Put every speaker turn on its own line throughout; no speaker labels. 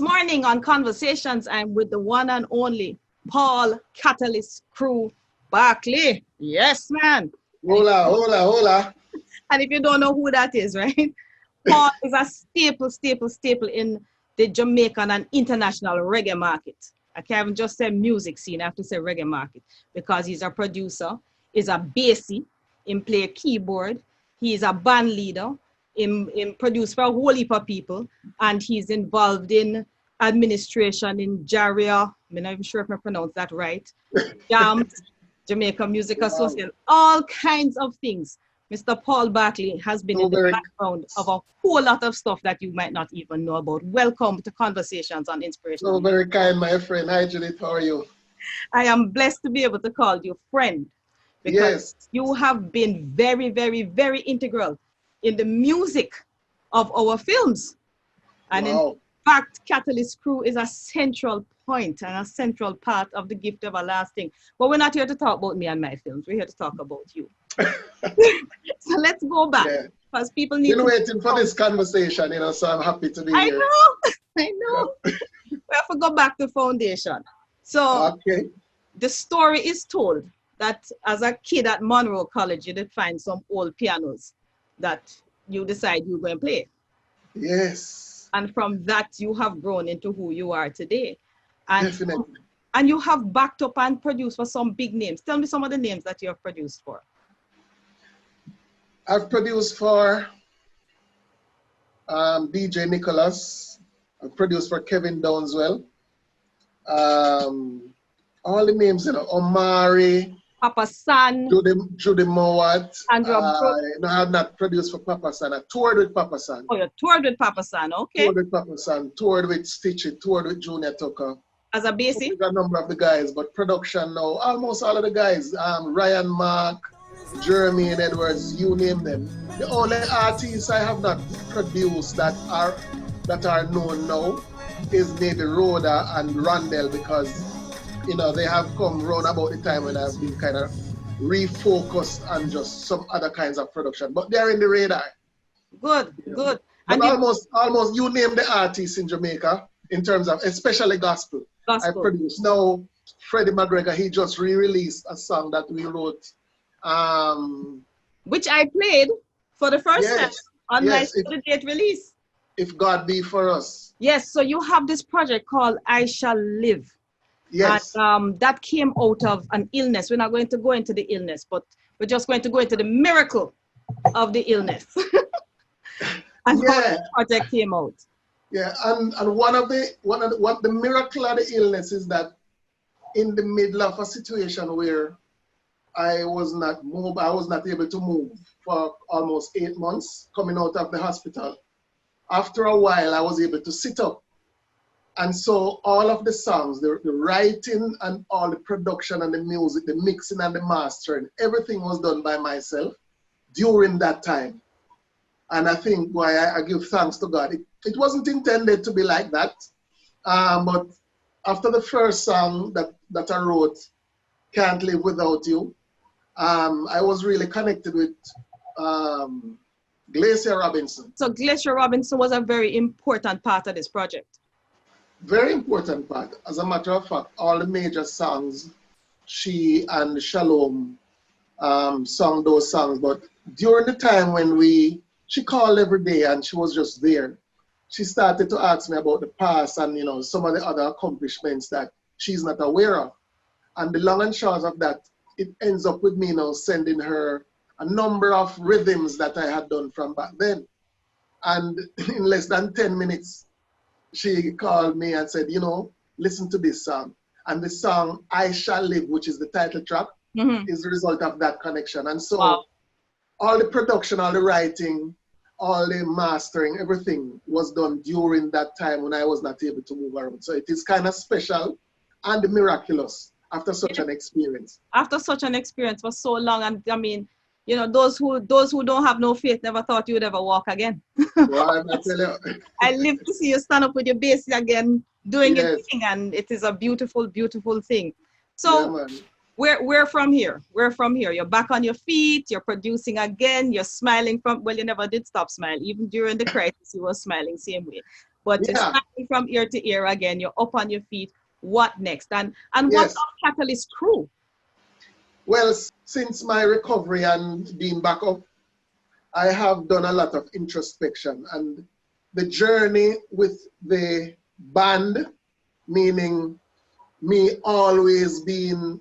This morning on Conversations, I'm with the one and only Paul Catalyst Crew Barclay. Yes, man.
Hola, hola, hola.
And if you don't know who that is, right? Paul is a staple in the Jamaican and international reggae market. I can't even just say music scene, I have to say reggae market, because he's a producer, he's a bassy, he play keyboard, he's a band leader, he produce for a whole heap of people, and he's involved in administration in JARIA, I'm not even sure if I pronounced that right, JAMS, Jamaica Music Association, all kinds of things. Mr. Paul Barclay has been in the background of a whole lot of stuff that you might not even know about. Welcome to Conversations on Inspiration.
So very kind, my friend. Hi, Judith. How are you?
I am blessed to be able to call you friend, because you have been very integral in the music of our films. And in fact, Catalyst Crew is a central point and a central part of the gift everlasting. But we're not here to talk about me and my films. We're here to talk about you. So let's go back, because people need
been waiting for this conversation, so I'm happy to be here.
I know. We have to go back to foundation. So the story is told that as a kid at Monroe College, you did find some old pianos that you decide you're going to play.
Yes.
And from that, you have grown into who you are today. And
definitely.
And you have backed up and produced for some big names. Tell me some of the names that you have produced for.
I've produced for DJ Nicholas. I've produced for Kevin Downswell. All the names, Omari.
Papa San.
Judy Mowat.
Andrew
I have not produced for Papa San. I toured with Papa San.
Oh, you toured with Papa San, okay.
Toured with Papa San. Toured with Stitchy. Toured with Junior Tucker.
As a bassy?
A number of the guys, but production now, almost all of the guys. Ryan Mark, Jeremy and Edwards, you name them. The only artists I have not produced that are known now is maybe Rhoda and Rondell, because they have come round about the time when I've been kind of refocused on just some other kinds of production. But they're in the radar.
Good.
But and almost you name the artists in Jamaica in terms of especially gospel. I produced. Now Freddie McGregor, he just re-released a song that we wrote.
Which I played for the first time on my date release.
If God Be For Us.
Yes, so you have this project called I Shall Live.
Yes.
And that came out of an illness. We're not going to go into the illness, but we're just going to go into the miracle of the illness. And how the project came out.
Yeah, and what the miracle of the illness is that in the middle of a situation where I was not able to move for almost 8 months coming out of the hospital. After a while, I was able to sit up. And so all of the songs, the writing and all the production and the music, the mixing and the mastering, everything was done by myself during that time. And I think why I give thanks to God. It wasn't intended to be like that. But after the first song that I wrote, Can't Live Without You, I was really connected with Glacier Robinson.
So Glacier Robinson was a very important part of this project.
Very important part. As a matter of fact, all the major songs, she and Shalom sung those songs. But during the time when she called every day and she was just there, she started to ask me about the past and some of the other accomplishments that she's not aware of. And the long and short of that, it ends up with me now sending her a number of rhythms that I had done from back then. And in less than 10 minutes, she called me and said, listen to this song. And the song I Shall Live, which is the title track, is the result of that connection. And so all the production, all the writing, all the mastering, everything was done during that time when I was not able to move around. So it is kind of special and miraculous after such an experience.
After such an experience for so long, and I mean, those who don't have no faith never thought you would ever walk again.
Well, I tell you.
I live to see you stand up with your bass again, doing your thing, and it is a beautiful, beautiful thing. So we're from here. We're from here. You're back on your feet. You're producing again. You're smiling you never did stop smiling. Even during the crisis, you were smiling same way. But you're
Yeah.
starting from ear to ear again. You're up on your feet. What next? And what's
Yes.
our Catalyst crew?
Well, since my recovery and being back up, I have done a lot of introspection, and the journey with the band, meaning me always being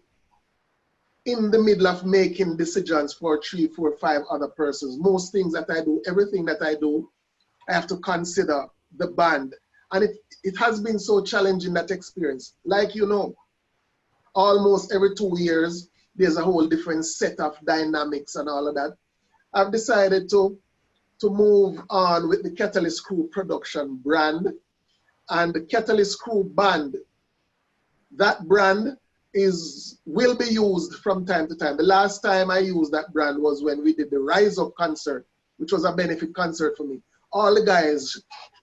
in the middle of making decisions for 3, 4, 5 other persons. Most things that I do, everything that I do, I have to consider the band. And it has been so challenging, that experience. Like, you know, almost every 2 years, there's a whole different set of dynamics and all of that. I've decided to move on with the Catalyst Crew production brand and the Catalyst Crew band. That brand will be used from time to time. The last time I used that brand was when we did the Rise Up concert, which was a benefit concert for me. All the guys,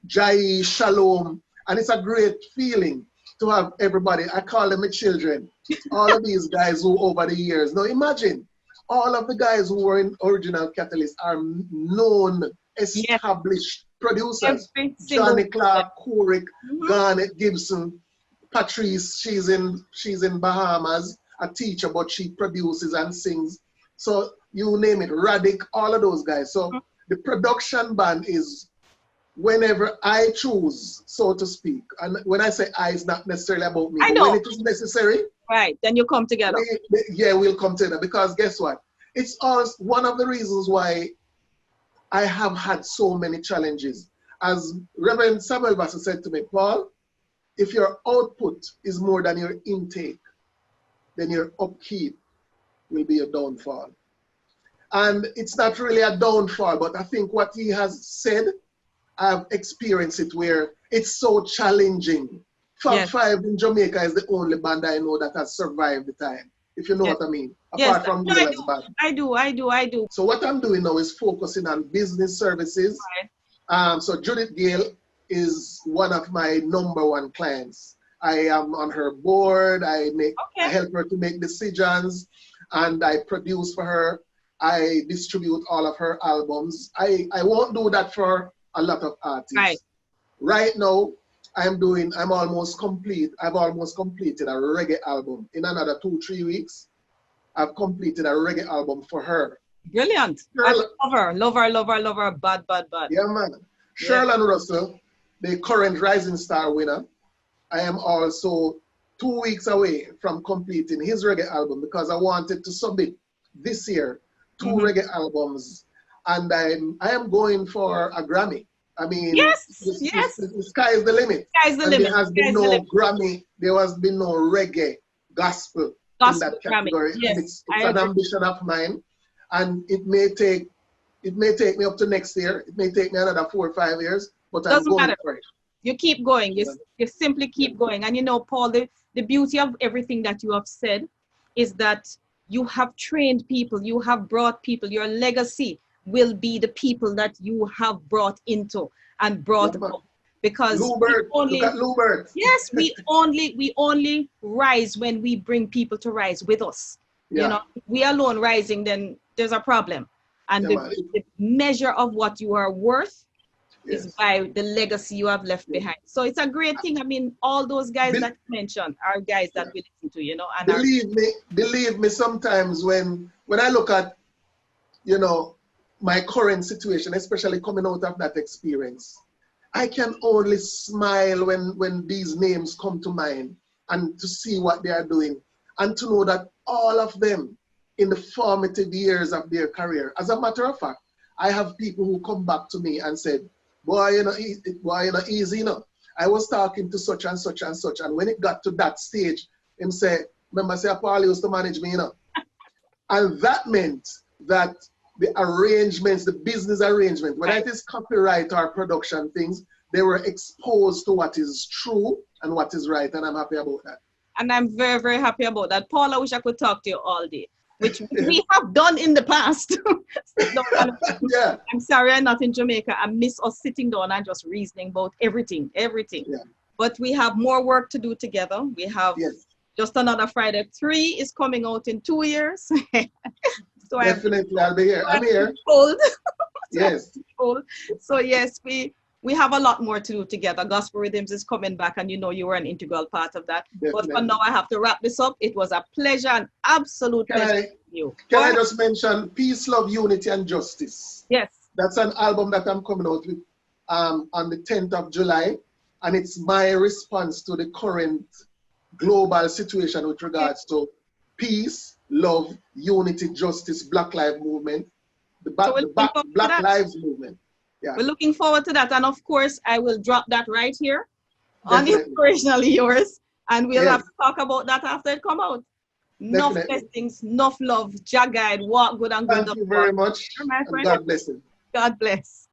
Jai, Shalom, and it's a great feeling to have everybody. I call them my children. All of these guys who over the years. Now imagine, all of the guys who were in original Catalyst are known, established producers. Johnny Clark, Courik, Garnet Gibson, Patrice, she's in Bahamas, a teacher, but she produces and sings. So you name it, Radic, all of those guys. So the production band is whenever I choose, so to speak. And when I say I, it's not necessarily about me.
I know.
But when it is necessary,
right, then you come together.
We'll come together. Because guess what? It's also one of the reasons why I have had so many challenges. As Reverend Samuel Bassett said to me, Paul, if your output is more than your intake, then your upkeep will be a downfall. And it's not really a downfall, but I think what he has said, I've experienced it where it's so challenging. Fab Five in Jamaica is the only band I know that has survived the time, if you know what I mean. Apart from Wheeler's band.
I do.
So what I'm doing now is focusing on business services. Right. So Judith Gale is one of my #1 clients. I am on her board. I help her to make decisions, and I produce for her. I distribute all of her albums. I won't do that for a lot of artists. Right now, I'm almost complete. I've almost completed a reggae album. In another 2-3 weeks, I've completed a reggae album for her.
Brilliant. I love her. Bad.
Yeah, man. Sherland Russell, the current Rising Star winner. I am also 2 weeks away from completing his reggae album because I wanted to submit this year 2 reggae albums, and I am going for a Grammy. I mean, the sky is the limit. There has been no Grammy. There has been no reggae gospel in that category.
Yes,
it's an ambition of mine, and it may take me up to next year. It may take me another 4 or 5 years, but I'm going for it.
You keep going. You simply keep going. And you know, Paul, the beauty of everything that you have said is that you have trained people, you have brought people. Your legacy will be the people that you have brought into and brought up. Because
look at Lubert.
Yes, we only rise when we bring people to rise with us. Yeah. You know, if we alone rising, then there's a problem. And the measure of what you are worth is by the legacy you have left behind. So it's a great thing. I mean, all those guys that you mentioned are guys that we listen to, you know. And
believe me, sometimes when I look at, you know, my current situation, especially coming out of that experience, I can only smile when these names come to mind and to see what they are doing and to know that all of them in the formative years of their career. As a matter of fact, I have people who come back to me and said, boy, you're not easy, you know. I was talking to such and such and such, and when it got to that stage, him say, remember, say, Paul used to manage me, you know. And that meant that the arrangements, the business arrangement, whether it is copyright or production things, they were exposed to what is true and what is right, and I'm happy about that.
And I'm very, very happy about that. Paul, I wish I could talk to you all day, which we have done in the past. I'm sorry I'm not in Jamaica. I miss us sitting down and just reasoning about everything. Yeah. But we have more work to do together. We have just another Friday. 3 is coming out in 2 years. So I'll be here.
I'm here.
Cold.
Yes.
Cold. So yes, we we have a lot more to do together. Gospel Rhythms is coming back, and you know you were an integral part of that.
Definitely.
But for now, I have to wrap this up. It was a pleasure, an absolute pleasure to you.
Can I just mention Peace, Love, Unity, and Justice?
Yes.
That's an album that I'm coming out with on the 10th of July, and it's my response to the current global situation with regards to peace, love, unity, justice, Black Lives Movement, the Black Lives Movement. Yeah.
We're looking forward to that. And of course, I will drop that right here on Inspirationally Yours. And we'll have to talk about that after it come out. Enough blessings, enough love, Jah guide, walk good and good.
Thank you very much.
My friend.
God bless you.
God bless.